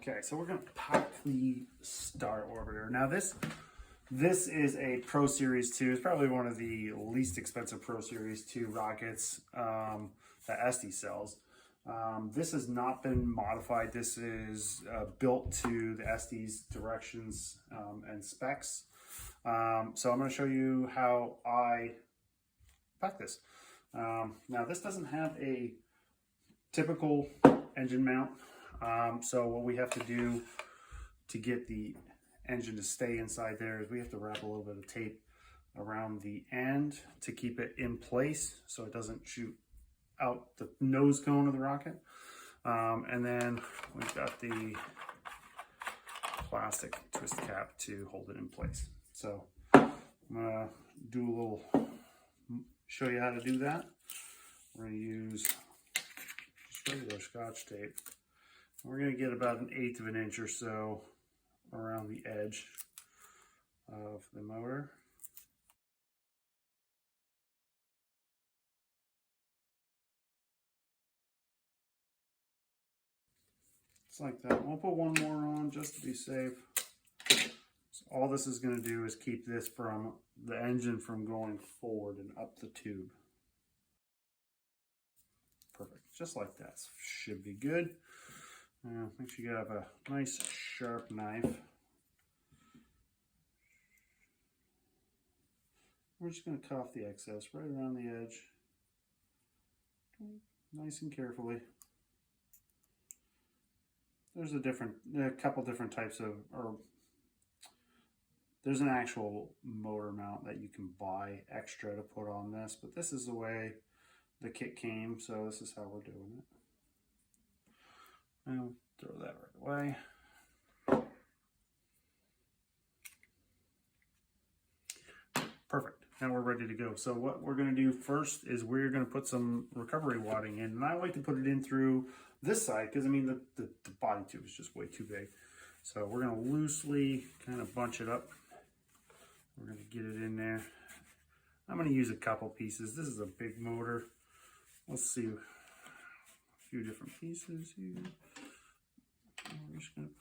Okay, so we're gonna pack the Star Orbiter. Now this is a Pro Series 2. It's probably one of the least expensive Pro Series 2 rockets that Estes sells. This has not been modified. This is built to the Estes directions and specs. So I'm gonna show you how I pack this. Now this doesn't have a typical engine mount. So what we have to do to get the engine to stay inside there is we have to wrap a little bit of tape around the end to keep it in place so it doesn't shoot out the nose cone of the rocket. And then we've got the plastic twist cap to hold it in place. So I'm gonna do a little, show you how to do that. We're gonna use just regular Scotch tape. We're going to get about 1/8 of an inch or so around the edge of the motor. It's like that. We'll put one more on just to be safe. So all this is going to do is keep this from the engine from going forward and up the tube. Perfect. Just like that. Should be good. Make sure you have a nice sharp knife. We're just going to cut off the excess right around the edge. Nice and carefully. There's a couple different types of, or there's an actual motor mount that you can buy extra to put on this, but this is the way the kit came, so this is how we're doing it. I'll throw that right away. Perfect. Now we're ready to go. So what we're going to do first is we're going to put some recovery wadding in. And I like to put it in through this side because, I mean, the body tube is just way too big. So we're going to loosely kind of bunch it up. We're going to get it in there. I'm going to use a couple pieces. This is a big motor. Let's see. Few different pieces here. We're just going to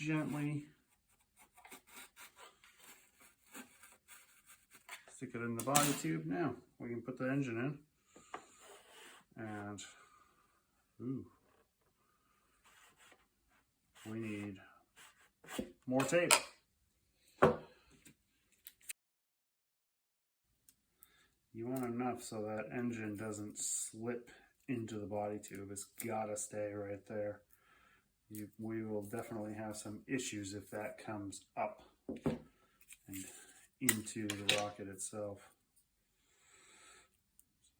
gently stick it in the body tube. Now we can put the engine in, and we need more tape. You want enough so that engine doesn't slip into the body tube. It's gotta stay right there. We will definitely have some issues if that comes up and into the rocket itself.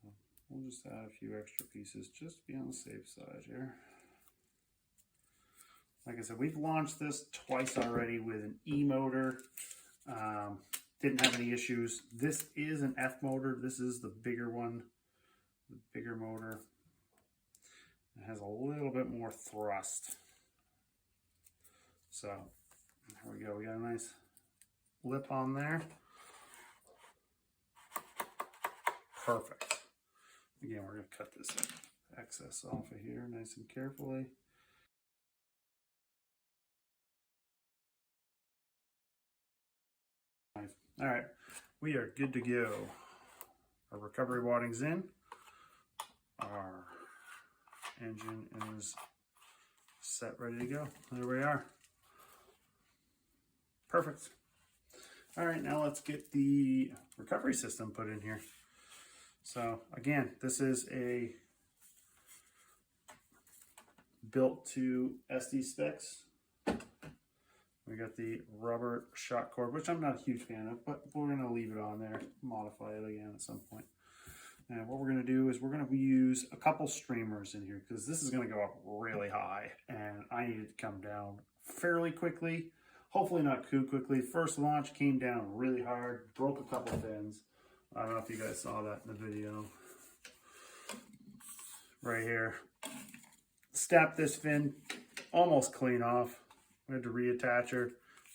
So we'll just add a few extra pieces just to be on the safe side here. Like I said, we've launched this twice already with an E motor. Didn't have any issues. This is an F motor. This is the bigger one, the bigger motor. It has a little bit more thrust. So here we go. We got a nice lip on there. Perfect. Again, we're going to cut this excess off of here nice and carefully. All right, we are good to go. Our recovery wadding's in. Our engine is set, ready to go. There we are. Perfect. All right, now let's get the recovery system put in here. So again, this is a built to Estes specs. We got the rubber shock cord, which I'm not a huge fan of, but we're going to leave it on there, modify it again at some point. And what we're going to do is we're going to use a couple streamers in here because this is going to go up really high and I need it to come down fairly quickly. Hopefully not too quickly. First launch came down really hard, broke a couple fins. I don't know if you guys saw that in the video. Right here. Snapped this fin almost clean off. We had to reattach her,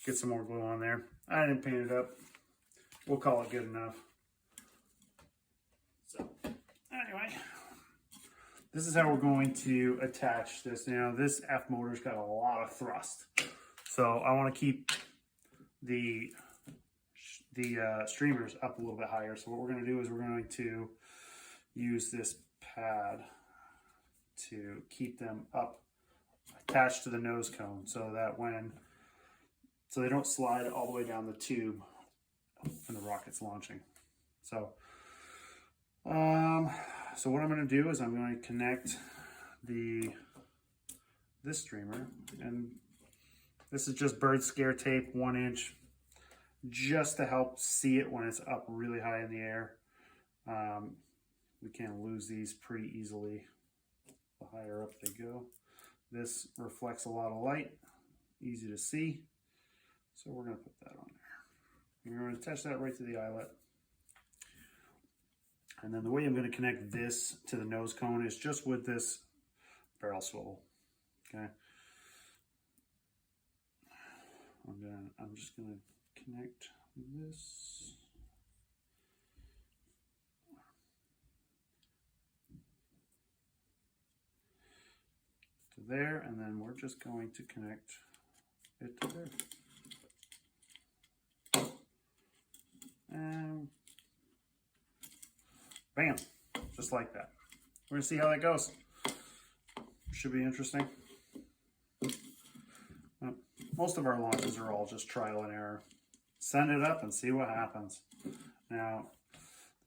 get some more glue on there. I didn't paint it up. We'll call it good enough. So, anyway, this is how we're going to attach this. Now this F motor's got a lot of thrust, so I want to keep the streamers up a little bit higher. So what we're going to do is we're going to use this pad to keep them up attached to the nose cone, so that so they don't slide all the way down the tube when the rocket's launching. So so what I'm going to do is I'm going to connect this streamer, and this is just bird scare tape, 1 inch, just to help see it when it's up really high in the air. We can lose these pretty easily the higher up they go. This reflects a lot of light, easy to see, so we're going to put that on there. We're going to attach that right to the eyelet. And then the way I'm going to connect this to the nose cone is just with this barrel swivel. Okay. I'm just going to connect this. To there, and then we're just going to connect it to there. And bam, just like that. We're gonna see how that goes. Should be interesting. Most of our launches are all just trial and error. Send it up and see what happens. Now,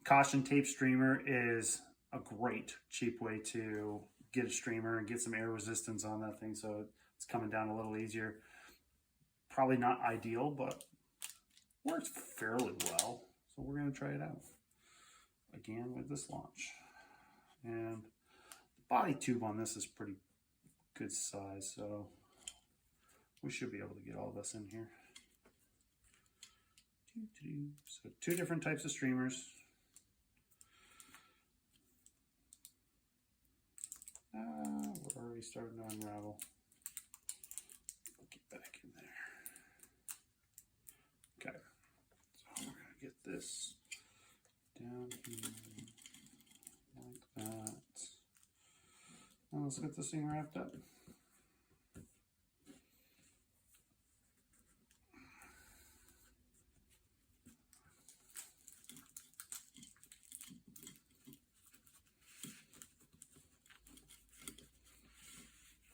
caution tape streamer is a great, cheap way to get a streamer and get some air resistance on that thing, so it's coming down a little easier. Probably not ideal, but works fairly well. So we're gonna try it out again with this launch. And the body tube on this is pretty good size, so we should be able to get all this in here. So 2 different types of streamers. We're already starting to unravel. Get back in there. Okay, so we're gonna get this down here like that. Now let's get this thing wrapped up.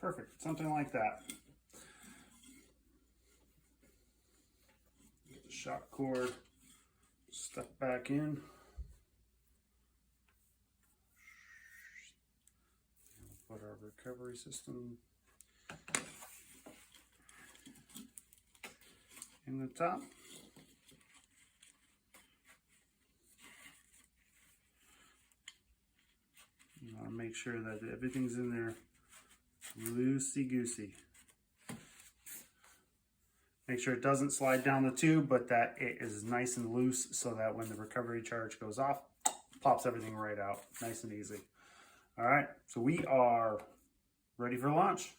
Perfect, something like that. Get the shock cord stuck back in. Put our recovery system in the top. You want to make sure that everything's in there loosey-goosey. Make sure it doesn't slide down the tube, but that it is nice and loose, so that when the recovery charge goes off, pops everything right out, nice and easy. All right, so we are ready for launch.